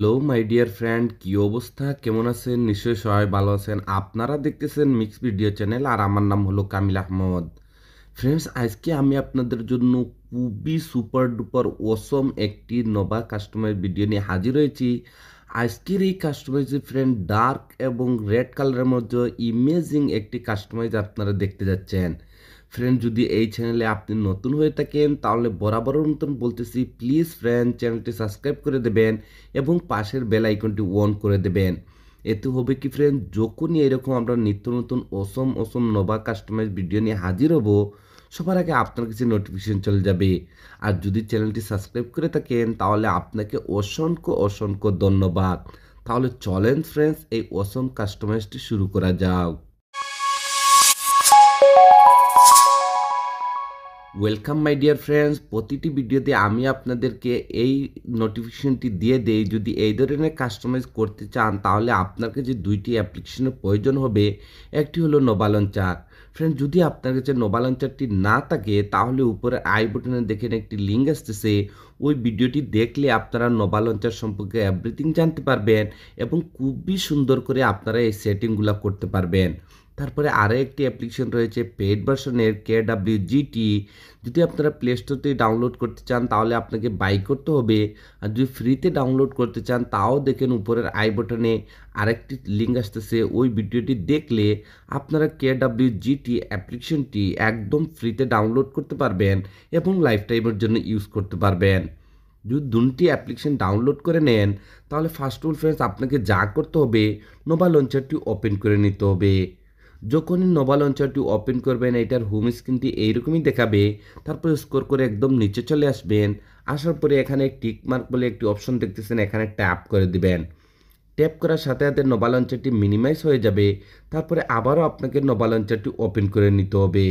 Hello my dear friend, কি অবস্থা, কেমন আছেন? নিশ্চয়ই সবাই ভালো আছেন। আপনারা দেখতেছেন মিক্স ভিডিও চ্যানেল আর আমার নাম হলো কামিল আহমদ। ফ্রেন্ডস, আজকে আমি আপনাদের জন্য খুবই সুপার ডুপার ওসম একটি নবা কাস্টমাইজ ভিডিও নিয়ে হাজির হয়েছি। আজকের এই কাস্টমাইজ ফ্রেন্ড ডার্ক এবং রেড কালারের মধ্যে ইমেজিং একটি কাস্টমাইজ আপনারা দেখতে যাচ্ছেন। ফ্রেন্ড, যদি এই চ্যানেলে আপনি নতুন হয়ে থাকেন তাহলে বরাবরের মতন বলতেছি, প্লিজ ফ্রেন্ড চ্যানেলটি সাবস্ক্রাইব করে দেবেন এবং পাশের বেল আইকনটি অন করে দেবেন। এতে হবে কি ফ্রেন্ড, যখনই এরকম আমরা নিত্য নতুন ওসম নবা কাস্টমাইজ ভিডিও নিয়ে হাজির হব, সবার আগে আপনার কাছে নোটিফিকেশন চলে যাবে। আর যদি চ্যানেলটি সাবস্ক্রাইব করে থাকেন তাহলে আপনাকে অসংখ্য ধন্যবাদ। তাহলে চলেন ফ্রেন্ডস, এই ওসম কাস্টমাইজটি শুরু করা যাক। ওয়েলকাম মাই ডিয়ার ফ্রেন্ডস, প্রতিটি ভিডিওতে আমি আপনাদেরকে এই নোটিফিকেশনটি দিয়ে দেই। যদি এই ধরনের কাস্টমাইজ করতে চান তাহলে আপনার কাছে দুইটি অ্যাপ্লিকেশনের প্রয়োজন হবে। একটি হলো নোভা লঞ্চার। ফ্রেন্ড, যদি আপনার কাছে নোভা লঞ্চারটি না থাকে তাহলে উপরে আই বাটনে দেখেন একটি লিঙ্ক আসতেছে। ওই ভিডিওটি দেখলে আপনারা নোভা লঞ্চার সম্পর্কে এভরিথিং জানতে পারবেন এবং খুবই সুন্দর করে আপনারা এই সেটিংগুলো করতে পারবেন। তারপরে আরও একটি অ্যাপ্লিকেশন রয়েছে পেইড ভার্সনের KWGT। যদি আপনারা প্লে স্টোর থেকে ডাউনলোড করতে চান তাহলে আপনাকে বাই করতে হবে। আর যদি ফ্রিতে ডাউনলোড করতে চান তাও দেখেন উপরের আই বাটনে আরেকটি লিঙ্ক আসতেছে। ওই ভিডিওটি দেখলে আপনারা KWGT অ্যাপ্লিকেশনটি একদম ফ্রিতে ডাউনলোড করতে পারবেন এবং লাইফ টাইমের জন্য ইউজ করতে পারবেন। যদি দুটি অ্যাপ্লিকেশন ডাউনলোড করে নেন তাহলে ফার্স্ট অফ অল ফ্রেন্ডস, আপনাকে যা করতে হবে, নোভা লঞ্চারটি ওপেন করে নিতে হবে। যখনই নোভা লঞ্চারটি ওপেন করবেন এটার হোম স্ক্রিনটি এইরকমই দেখাবে। তারপর স্ক্রল করে একদম নিচে চলে আসবেন। আসার পরে এখানে টিক মার্ক বলে একটি অপশন দেখতেছেন, এখানে ট্যাপ করে দিবেন। ট্যাপ করার সাথে সাথে নোভা লঞ্চারটি মিনিমাইজ হয়ে যাবে। তারপরে আবারও আপনাকে নোভা লঞ্চারটি ওপেন করে নিতে হবে।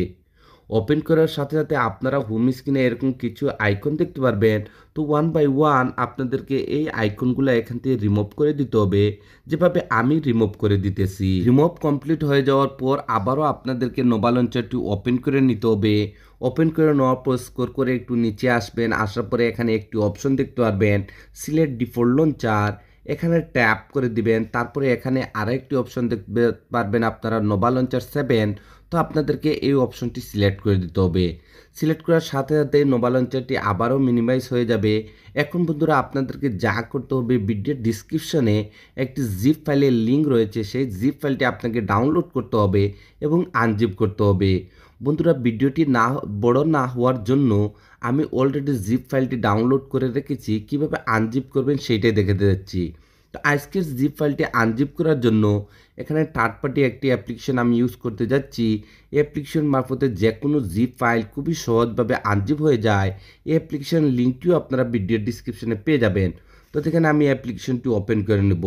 ওপেন করার সাথে সাথে আপনারা হোম স্ক্রিনে এরকম কিছু আইকন দেখতে পারবেন। তো ওয়ান বাই ওয়ান আপনাদেরকে এই আইকনগুলো এখান থেকে রিমুভ করে দিতে হবে, যেভাবে আমি রিমুভ করে দিতেছি। রিমুভ কমপ্লিট হয়ে যাওয়ার পর আবারও আপনাদেরকে নোভা লঞ্চারটি ওপেন করে নিতে হবে। ওপেন করে নেওয়ার পর স্ক্রল করে একটু নিচে আসবেন। আসার পরে এখানে একটি অপশন দেখতে পারবেন, সিলেক্ট ডিফল্ট লঞ্চার। এখানে ট্যাপ করে দিবেন। তারপরে এখানে আরেকটি অপশন দেখতে পারবেন আপনারা, নোভা লঞ্চার 7। তো আপনাদেরকে এই অপশনটি সিলেক্ট করে দিতে হবে। সিলেক্ট করার সাথে সাথে নোভা লঞ্চারটি আবারও মিনিমাইজ হয়ে যাবে। এখন বন্ধুরা আপনাদেরকে যা করতে হবে, ভিডিওর ডিসক্রিপশনে একটি জিপ ফাইলের লিঙ্ক রয়েছে, সেই জিপ ফাইলটি আপনাকে ডাউনলোড করতে হবে এবং আনজিপ করতে হবে। বন্ধুরা, ভিডিওটি বড় না হওয়ার জন্য আমি অলরেডি জিপ ফাইলটি ডাউনলোড করে রেখেছি, কিভাবে আনজিপ করবেন সেইটাই দেখে যাচ্ছি। তো আজকের জিপ ফাইলটি আনজিপ করার জন্য এখানে থার্ড পার্টি একটি অ্যাপ্লিকেশন আমি ইউজ করতে যাচ্ছি। এই অ্যাপ্লিকেশন মারফতে যে কোনো জিপ ফাইল খুবই সহজভাবে আনজিপ হয়ে যায়। এই অ্যাপ্লিকেশন লিঙ্কটিও আপনারা ভিডিওর ডিসক্রিপশনে পেয়ে যাবেন। তো সেখানে আমি অ্যাপ্লিকেশনটি ওপেন করে নেব।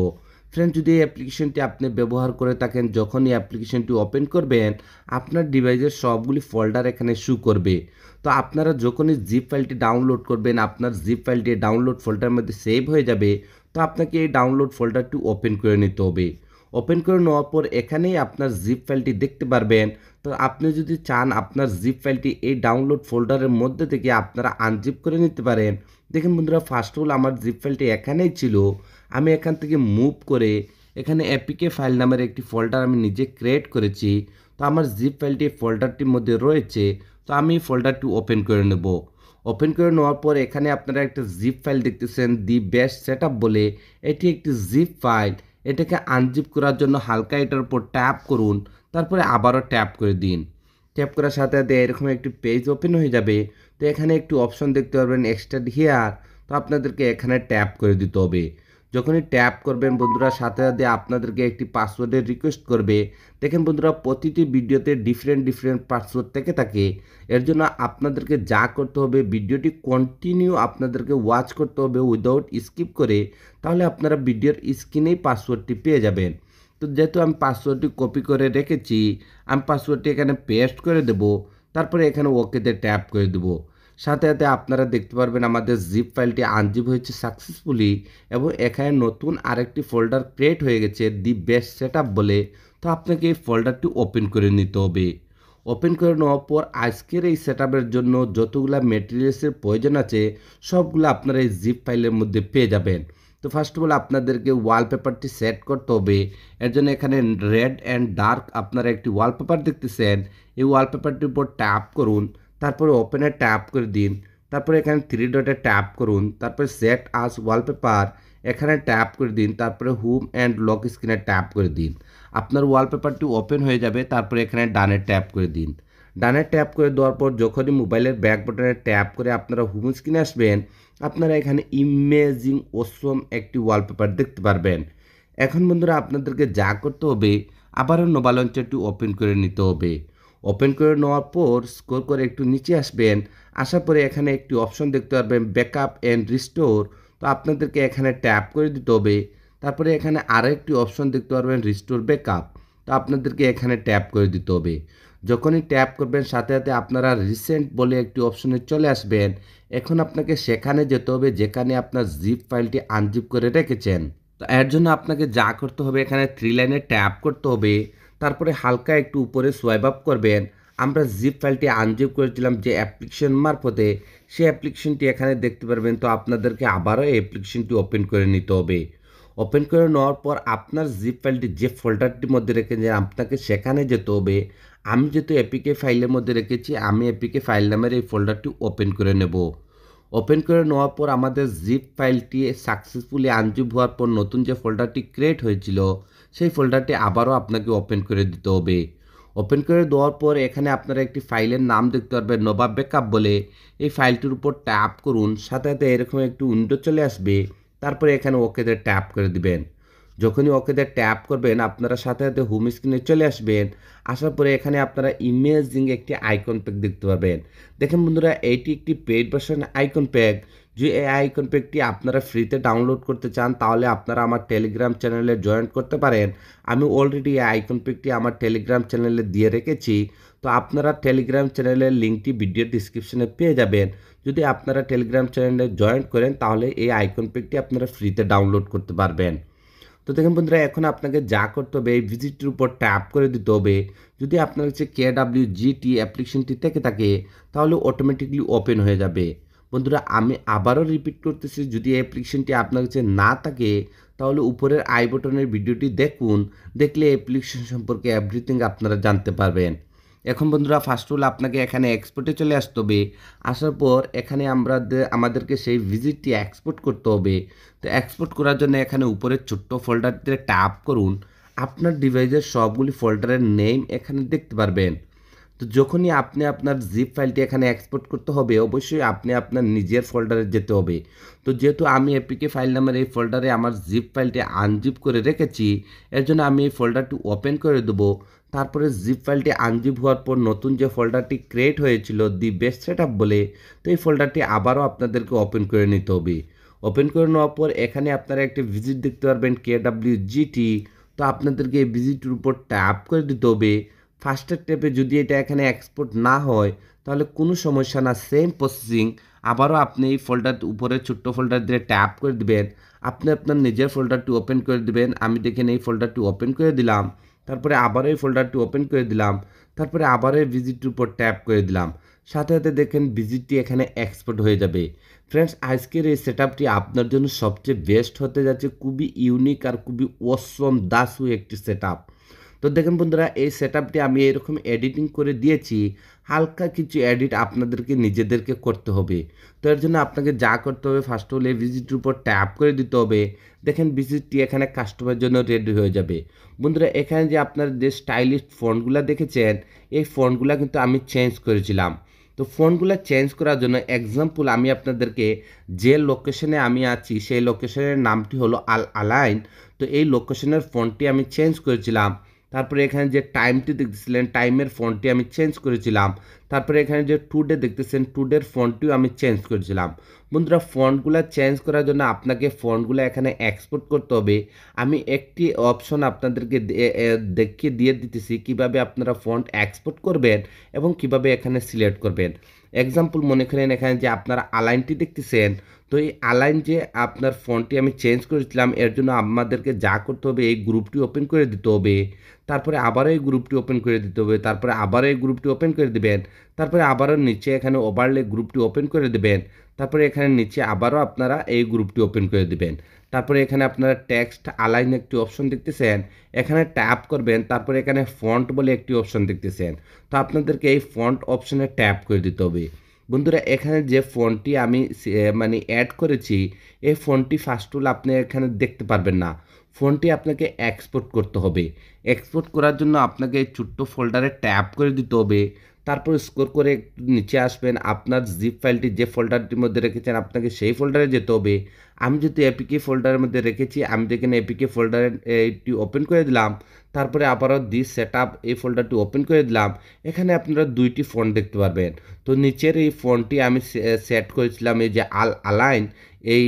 ফ্রেন্ড, যদি এই অ্যাপ্লিকেশনটি আপনি ব্যবহার করে থাকেন, যখন এই অ্যাপ্লিকেশনটি ওপেন করবেন আপনার ডিভাইসের সবগুলি ফোল্ডার এখানে শো করবে। তো আপনারা যখনই জিপ ফাইলটি ডাউনলোড করবেন আপনার জিপ ফাইলটি ডাউনলোড ফোল্ডারের মধ্যে সেভ হয়ে যাবে। তো আপনাকে এই ডাউনলোড ফোল্ডারটি ওপেন করে নিতে হবে। ওপেন করে নেওয়ার পর এখানেই আপনার জিপ ফাইলটি দেখতে পারবেন। তো আপনি যদি চান আপনার জিপ ফাইলটি এই ডাউনলোড ফোল্ডারের মধ্যে থেকে আপনারা আনজিপ করে নিতে পারেন। দেখেন বন্ধুরা, ফার্স্ট অফ অল আমার জিপ ফাইলটি এখানেই ছিল। আমি এখান থেকে মুভ করে এখানে এপিকে ফাইল নামের একটি ফোল্ডার আমি নিজে ক্রিয়েট করেছি। তো আমার জিপ ফাইলটি ফোল্ডারটির মধ্যে রয়েছে। তো আমি ফোল্ডারটি ওপেন করে নেব। ওপেন করে নেওয়ার পর এখানে আপনারা একটা জিপ ফাইল দেখতেছেন, দি বেস্ট সেটআপ বলে। এটি একটি জিপ ফাইল। এটাকে আনজিপ করার জন্য হালকা এটার উপর ট্যাপ করুন, তারপরে আবারও ট্যাপ করে দিন। ট্যাপ করার সাথে সাথে এরকম একটি পেজ ওপেন হয়ে যাবে। তো এখানে একটু অপশন দেখতে পারবেন, এক্সট্রাক্ট হিয়ার। তো আপনাদেরকে এখানে ট্যাপ করে দিতে হবে। যখনই ট্যাপ করবেন বন্ধুরা, সাথে সাথে আপনাদেরকে একটি পাসওয়ার্ডের রিকোয়েস্ট করবে। দেখেন বন্ধুরা, প্রতিটি ভিডিওতে ডিফারেন্ট পাসওয়ার্ড থেকে থাকে। এর জন্য আপনাদেরকে যা করতে হবে, ভিডিওটি কন্টিনিউ আপনাদেরকে ওয়াচ করতে হবে উইদাউট স্কিপ করে। তাহলে আপনারা ভিডিওর স্ক্রিনেই পাসওয়ার্ডটি পেয়ে যাবেন। তো যেহেতু আমি পাসওয়ার্ডটি কপি করে রেখেছি, আমি পাসওয়ার্ডটি এখানে পেস্ট করে দেব। তারপরে এখানে ওকেতে ট্যাপ করে দেব। সাথে সাথে আপনারা দেখতে পারবেন আমাদের জিপ ফাইলটি আনজিপ হয়েছে সাকসেসফুলি এবং এখানে নতুন আরেকটি ফোল্ডার ক্রিয়েট হয়ে গেছে, দি বেস্ট সেটআপ বলে। তো আপনাকে এই ফোল্ডারটি ওপেন করে নিতে হবে। ওপেন করে নেওয়ার পর আজকের এই সেটআপের জন্য যতগুলো ম্যাটেরিয়ালসের প্রয়োজন আছে সবগুলো আপনারা এই জিপ ফাইলের মধ্যে পেয়ে যাবেন। তো তো ফার্স্ট অফ অল আপনাদেরকে ওয়ালপেপারটি সেট করতে হবে। এর জন্য এখানে রেড অ্যান্ড ডার্ক আপনারা একটি ওয়ালপেপার দেখতেছেন, এই ওয়ালপেপারটির উপর ট্যাপ করুন, তারপরে ওপেনে ট্যাপ করে দিন, তারপরে এখানে থ্রি ডটে ট্যাপ করুন, তারপরে সেট আস ওয়ালপেপার এখানে ট্যাপ করে দিন, তারপরে হোম অ্যান্ড লক স্ক্রিনে ট্যাপ করে দিন। আপনার ওয়ালপেপারটি ওপেন হয়ে যাবে। তারপরে এখানে ডানে ট্যাপ করে দিন। ডানে ট্যাপ করে দেওয়ার পর যখনই মোবাইলের ব্যাক বাটনে ট্যাপ করে আপনারা হোম স্ক্রিনে আসবেন, আপনারা এখানে ইমেজিং অসম একটি ওয়ালপেপার দেখতে পারবেন। এখন বন্ধুরা আপনাদেরকে যা করতে হবে, আবারও নোভা লঞ্চারটি ওপেন করে নিতে হবে। ওপেন করে নেওয়ার পর স্ক্রল করে একটু নিচে আসবেন, আসার পরে এখানে একটি অপশন দেখতে পারবেন ব্যাকআপ অ্যান্ড রিস্টোর। তো আপনাদেরকে এখানে ট্যাপ করে দিতে হবে। তারপরে এখানে আরও একটি অপশন দেখতে পারবেন রিস্টোর ব্যাকআপ। তো আপনাদেরকে এখানে ট্যাপ করে দিতে হবে। যখনই ট্যাপ করবেন সাথে সাথে আপনারা রিসেন্ট বলে একটি অপশনে চলে আসবেন। এখন আপনাকে সেখানে যেতে হবে যেখানে আপনার জিপ ফাইলটি আনজিপ করে রেখেছেন। তো এর জন্য আপনাকে যা করতে হবে, এখানে থ্রি লাইনে ট্যাপ করতে হবে, তারপরে হালকা একটু উপরে সোয়াইপ আপ করবেন। আমরা জিপ ফাইলটি আনজিপ করেছিলাম যে অ্যাপ্লিকেশন মারফতে, সেই অ্যাপ্লিকেশনটি এখানে দেখতে পারবেন। তো আপনাদেরকে আবারও এই অ্যাপ্লিকেশনটি ওপেন করে নিতে হবে। ওপেন করে নেওয়ার পর আপনার জিপ ফাইলটি যে ফোল্ডারটির মধ্যে রেখেছেন আপনাকে সেখানে যেতে হবে। আমি যেহেতু এপিকে ফাইলের মধ্যে রেখেছি, আমি এপিকে ফাইল নামের এই ফোল্ডারটি ওপেন করে নেব। ওপেন করে নেওয়ার পর আমাদের জিপ ফাইলটি সাকসেসফুলি আনজিপ হওয়ার পর নতুন যে ফোল্ডারটি ক্রিয়েট হয়েছিল সেই ফোল্ডারটি আবারও আপনাকে ওপেন করে দিতে হবে। ওপেন করে দেওয়ার পর এখানে আপনারা একটি ফাইলের নাম দেখতে পারবেন নোভা ব্যাকআপ বলে। এই ফাইলটির উপর ট্যাপ করুন, সাথে সাথে এরকম একটু উইন্ডো চলে আসবে। তারপরে এখানে ওকেতে ট্যাপ করে দিবেন। যখনই ওকেতে ট্যাপ করবেন আপনারা সাথে সাথে হোম স্ক্রিনে চলে আসবেন। আসার পরে এখানে আপনারা ইমেজিং একটি আইকন প্যাক দেখতে পাবেন। দেখেন বন্ধুরা, এইটি একটি পেইড ভার্সন আইকন প্যাক। যে এই আইকন প্যাকটি আপনারা ফ্রিতে ডাউনলোড করতে চান তাহলে আপনারা আমার টেলিগ্রাম চ্যানেলে জয়েন করতে পারেন। আমি অলরেডি এই আইকন প্যাকটি আমার টেলিগ্রাম চ্যানেলে দিয়ে রেখেছি। তো আপনারা টেলিগ্রাম চ্যানেলের লিঙ্কটি ভিডিও ডিসক্রিপশনে পেয়ে যাবেন। যদি আপনারা টেলিগ্রাম চ্যানেলে জয়েন করেন তাহলে এই আইকন প্যাকটি আপনারা ফ্রিতে ডাউনলোড করতে পারবেন। তো দেখেন বন্ধুরা, এখন আপনাকে যা করতে হবে এই ভিজিটের উপর ট্যাপ করে দিতে হবে। যদি আপনার কাছে KWGT অ্যাপ্লিকেশনটি থেকে থাকে তাহলে অটোমেটিকলি ওপেন হয়ে যাবে। বন্ধুরা, আমি আবারও রিপিট করতেছি, যদি এই অ্যাপ্লিকেশনটি আপনার কাছে না থাকে তাহলে উপরের আই বটনের ভিডিওটি দেখুন, দেখলে অ্যাপ্লিকেশন সম্পর্কে এভরিথিং আপনারা জানতে পারবেন। এখন বন্ধুরা ফার্স্ট অফ অল আপনাকে এখানে এক্সপোর্টে চলে আসতে হবে। আসার পর এখানে আমাদেরকে সেই ভিজিটটি এক্সপোর্ট করতে হবে। তো এক্সপোর্ট করার জন্য এখানে উপরে ছোট্ট ফোল্ডারটিতে ট্যাপ করুন। আপনার ডিভাইসের সবগুলি ফোল্ডারের নেম এখানে দেখতে পারবেন। তো যখনই আপনি আপনার জিপ ফাইলটি এখানে এক্সপোর্ট করতে হবে অবশ্যই আপনি আপনার নিজের ফোল্ডারে যেতে হবে। তো যেহেতু আমি এপিকে ফাইল নামের এই ফোল্ডারে আমার জিপ ফাইলটি আনজিপ করে রেখেছি, এর জন্য আমি এই ফোল্ডারটি ওপেন করে দেবো। তারপরে জিপ ফাইলটি আনজিপ হওয়ার পর নতুন যে ফোল্ডারটি ক্রিয়েট হয়েছিল দি বেস্ট সেটআপ বলে, তো এই ফোল্ডারটি আবারও আপনাদেরকে ওপেন করে নিতে হবে। ওপেন করে নেওয়ার পর এখানে আপনারা একটি ভিজিট দেখতে পারবেন KWGT। তো আপনাদেরকে এই ভিজিটের উপর ট্যাপ করে দিতে হবে। ফার্স্টের স্টেপে যদি এটা এখানে এক্সপোর্ট না হয় তাহলে কোনো সমস্যা না, সেম প্রসেসিং। আবারও আপনি এই ফোল্ডার উপরে ছোট্ট ফোল্ডার দিয়ে ট্যাপ করে দিবেন। আপনি আপনার নিজের ফোল্ডারটি ওপেন করে দিবেন। আমি দেখেন এই ফোল্ডারটি ওপেন করে দিলাম। তারপরে আবারও এই ফোল্ডারটি ওপেন করে দিলাম। তারপরে আবারও এই ভিজিটের উপর ট্যাপ করে দিলাম। সাথে সাথে দেখেন ভিজিটটি এখানে এক্সপোর্ট হয়ে যাবে। ফ্রেন্ডস, আজকের এই সেটআপটি আপনার জন্য সবচেয়ে বেস্ট হতে যাচ্ছে। খুবই ইউনিক আর খুবই অসম দাসু একটি সেটআপ। তো দেখেন বন্ধুরা, এই সেটআপটি আমি এরকম এডিটিং করে দিয়েছি। হালকা কিছু এডিট আপনাদেরকে নিজেদেরকে করতে হবে। তো এর জন্য আপনাকে যা করতে হবে ফার্স্ট অফ অল এই ভিজিটের উপর ট্যাপ করে দিতে হবে। দেখেন ভিজিটটি এখানে কাস্টমারের জন্য রেডি হয়ে যাবে। বন্ধুরা, এখানে যে আপনার যে স্টাইলিশ ফন্টগুলো দেখেছেন এই ফন্টগুলো কিন্তু আমি চেঞ্জ করেছিলাম। তো ফন্টগুলো চেঞ্জ করার জন্য এক্সাম্পল আমি আপনাদেরকে যে লোকেশনে আমি আছি সেই লোকেশনের নামটি হলো আলাইন। তো এই লোকেশনের ফন্টটি আমি চেঞ্জ করেছিলাম। তারপরে এখানে যে টাইমটি দেখতেছিলেন টাইমের ফন্টটি আমি চেঞ্জ করেছিলাম। তারপরে এখানে যে টুডে দেখতেছেন টুডের ফন্টটিও আমি চেঞ্জ করেছিলাম। বন্ধুরা, ফন্টগুলো চেঞ্জ করার জন্য আপনাকে ফন্টগুলো এখানে এক্সপোর্ট করতে হবে। আমি একটি অপশন আপনাদেরকে দেখিয়ে দিয়ে দিতেছি কিভাবে আপনারা ফন্ট এক্সপোর্ট করবেন এবং কিভাবে এখানে সিলেক্ট করবেন। এক্সাম্পল মনে করেন এখানে যে আপনারা আলাইনটি দেখতেছেন, তো এই আলাইন যে আপনার ফন্টটি আমি চেঞ্জ করেছিলাম এর জন্য আমাদেরকে যা করতে হবে এই গ্রুপটি ওপেন করে দিতে হবে। তারপরে আবারও এই গ্রুপটি ওপেন করে দিতে হবে। তারপরে আবারও এই গ্রুপটি ওপেন করে দেবেন। তারপরে আবারও নিচে এখানে ওভারলে গ্রুপটি ওপেন করে দেবেন। তারপরে এখানে নিচে আবারও আপনারা এই গ্রুপটি ওপেন করে দিবেন। তারপরে এখানে আপনারা টেক্সট আলাইন একটি অপশন দেখতেছেন, এখানে ট্যাপ করবেন। তারপরে এখানে ফন্ট বলে একটি অপশন দেখতেছেন, তো আপনাদেরকে এই ফন্ট অপশনে ট্যাপ করে দিতে হবে। বন্ধুরা এখানে যে ফন্টটি আমি মানে অ্যাড করেছি, এই ফন্টটি ফার্স্ট অল আপনি এখানে দেখতে পারবেন না, ফোনটি আপনাকে এক্সপোর্ট করতে হবে। এক্সপোর্ট করার জন্য আপনাকে এই ছোট্ট ফোল্ডারে ট্যাপ করে দিতে হবে। তারপর স্ক্রল করে একটু নিচে আসবেন, আপনার জিপ ফাইলটি যে ফোল্ডারটির মধ্যে রেখেছেন আপনাকে সেই ফোল্ডারে যেতে হবে। আমি যেহেতু এপিকে ফোল্ডারের মধ্যে রেখেছি, আমি যেখানে এপিকে ফোল্ডারে এটি ওপেন করে দিলাম। তারপরে আবারও দিস সেটআপ এই ফোল্ডারটি ওপেন করে দিলাম। এখানে আপনারা দুইটি ফন্ট দেখতে পারবেন। তো নিচের এই ফন্টটি আমি সেট করেছিলাম এই যে আলাইন এই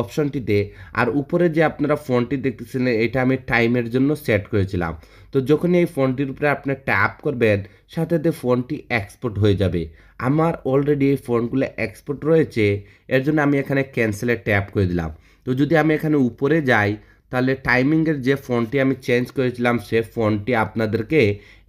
অপশনটিতে, আর উপরে যে আপনারা ফন্টটি দেখতেছিলেন এটা আমি টাইমের জন্য সেট করেছিলাম। তো যখন এই ফোনটির উপরে আপনি ট্যাপ করবেন, সাথে সাথে ফোনটি এক্সপোর্ট হয়ে যাবে। আমার অলরেডি এই ফোনগুলো এক্সপোর্ট রয়েছে, এর জন্য আমি এখানে ক্যান্সেলে ট্যাপ করে দিলাম। তো যদি আমি এখানে উপরে যাই, তাহলে টাইমিংয়ের যে ফোনটি আমি চেঞ্জ করেছিলাম সে ফোনটি আপনাদেরকে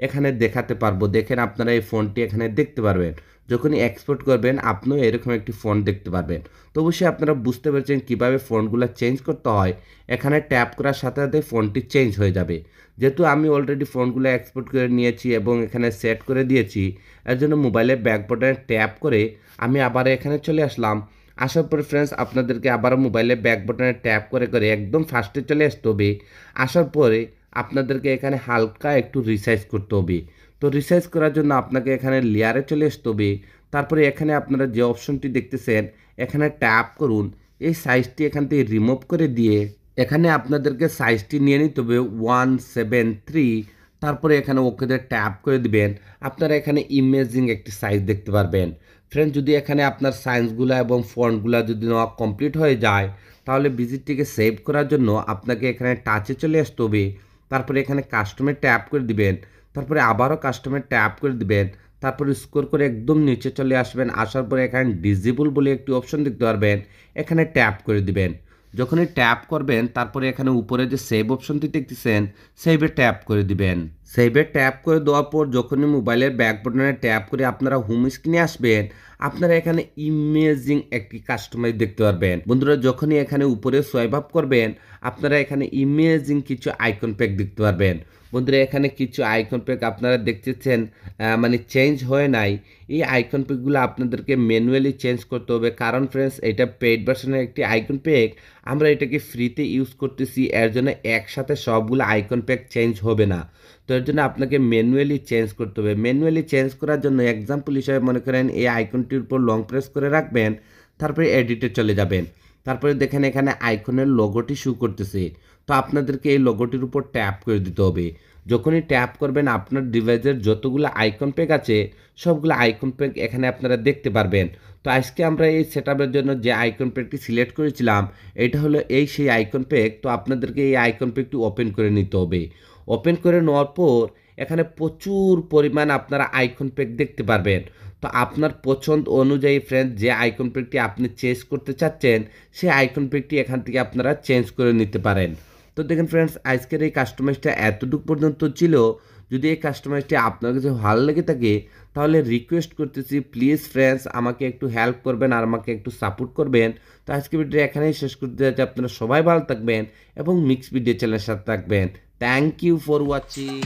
এখানে দেখাতে পারবো। দেখেন আপনারা এই ফোনটি এখানে দেখতে পারবেন। যখনই এক্সপোর্ট করবেন আপনিও এরকম একটি ফোন দেখতে পারবেন। তো অবশ্যই আপনারা বুঝতে পেরেছেন কীভাবে ফোনগুলো চেঞ্জ করতে হয়। এখানে ট্যাপ করার সাথে সাথে ফোনটি চেঞ্জ হয়ে যাবে। যেহেতু আমি অলরেডি ফোনগুলো এক্সপোর্ট করে নিয়েছি এবং এখানে সেট করে দিয়েছি, এর জন্য মোবাইলের ব্যাক বাটনে ট্যাপ করে আমি আবার এখানে চলে আসলাম। আসার পরে ফ্রেন্ডস আপনাদেরকে আবারও মোবাইলের ব্যাক বাটনে ট্যাপ করে করে একদম ফার্স্টে চলে আসতে হবে। আসার পরে আপনাদেরকে এখানে হালকা একটু রিসাইজ করতে হবে। তো রিসাইজ করার জন্য আপনাকে এখানে লেয়ারে চলে আসতে হবে। তারপরে এখানে আপনারা যে অপশনটি দেখতেছেন এখানে ট্যাপ করুন। এই সাইজটি এখান থেকে রিমুভ করে দিয়ে এখানে আপনাদেরকে সাইজটি নিয়ে নিতে হবে 173। তারপরে এখানে ওকেতে ট্যাপ করে দিবেন। আপনারা এখানে ইমেজিং একটি সাইজ দেখতে পারবেন। ফ্রেন্ড যদি এখানে আপনার সাইজগুলো এবং ফন্টগুলো যদি নেওয়া কমপ্লিট হয়ে যায়, তাহলে ভিজিটটিকে সেভ করার জন্য আপনাকে এখানে টাচে চলে আসতে হবে। তারপরে এখানে কাস্টমে ট্যাপ করে দিবেন। তারপরে আবারও কাস্টমে ট্যাপ করে দিবেন। তারপরে স্ক্রল করে একদম নিচে চলে আসবেন। আসার পরে এখানে ডিজেবল বলে একটি অপশন দেখতে পারবেন, এখানে ট্যাপ করে দিবেন। যখনই ট্যাপ করবেন তারপরে এখানে উপরে যে সেভ অপশনটি দেখতেছেন সেভে ট্যাপ করে দিবেন। সেভে ট্যাপ করে দেওয়ার পর যখনই মোবাইলের ব্যাক বাটনে ট্যাপ করে আপনারা হোম স্ক্রিনে আসবেন, আপনারা এখানে ইমেজিং একটি কাস্টমাইজ দেখতে পারবেন। বন্ধুরা যখনই এখানে উপরে সোয়াইপ আপ করবেন, আপনারা এখানে ইমেজিং কিছু আইকন প্যাক দেখতে পারবেন। বন্ধুরা এখানে কিছু আইকন প্যাক আপনারা দেখতেছেন মানে চেঞ্জ হয় নাই। এই আইকন প্যাকগুলো আপনাদেরকে ম্যানুয়ালি চেঞ্জ করতে হবে, কারণ ফ্রেন্ডস এটা পেইড ভার্সনের একটি আইকন প্যাক, আমরা এটাকে ফ্রিতে ইউজ করতেছি, এর জন্য একসাথে সবগুলো আইকন প্যাক চেঞ্জ হবে না। তো এর জন্য আপনাকে ম্যানুয়ালি চেঞ্জ করতে হবে। ম্যানুয়ালি চেঞ্জ করার জন্য এক্সাম্পল হিসাবে মনে করেন এই আইকনটির উপর লং প্রেস করে রাখবেন, তারপরে এডিটে চলে যাবেন। তারপরে দেখেন এখানে আইকনের লোগোটি শো করতেছে, তো আপনাদেরকে এই লোগোটির উপর ট্যাপ করে দিতে হবে। যখনই ট্যাপ করবেন আপনার ডিভাইসের যতগুলো আইকন প্যাক আছে সবগুলো আইকন প্যাক এখানে আপনারা দেখতে পারবেন। তো আজকে আমরা এই সেটআপের জন্য যে আইকন প্যাকটি সিলেক্ট করেছিলাম এটা হলো এই সেই আইকন প্যাক। তো আপনাদেরকে এই আইকন প্যাকটি ওপেন করে নিতে হবে। ওপেন করে নেওয়ার পর এখানে প্রচুর পরিমাণ আপনারা আইকন প্যাক দেখতে পারবেন। তো আপনার পছন্দ অনুযায়ী ফ্রেন্ড যে আইকন প্যাকটি আপনি চেঞ্জ করতে চাচ্ছেন সেই আইকন প্যাকটি এখান থেকে আপনারা চেঞ্জ করে নিতে পারেন। তো দেখেন ফ্রেন্ডস আজকের এই কাস্টমাইজটা এতটুকু পর্যন্ত ছিল। যদি এই কাস্টমাইজটি আপনার কাছে ভালো লেগে থাকে তাহলে রিকোয়েস্ট করতেছি প্লিজ ফ্রেন্ডস আমাকে একটু হেল্প করবেন আর আমাকে একটু সাপোর্ট করবেন। তো আজকে ভিডিও এখানেই শেষ করতে যাচ্ছি। আপনারা সবাই ভালো থাকবেন এবং মিক্স ভিডিও চ্যানেলের সাথে থাকবেন। Thank you for watching.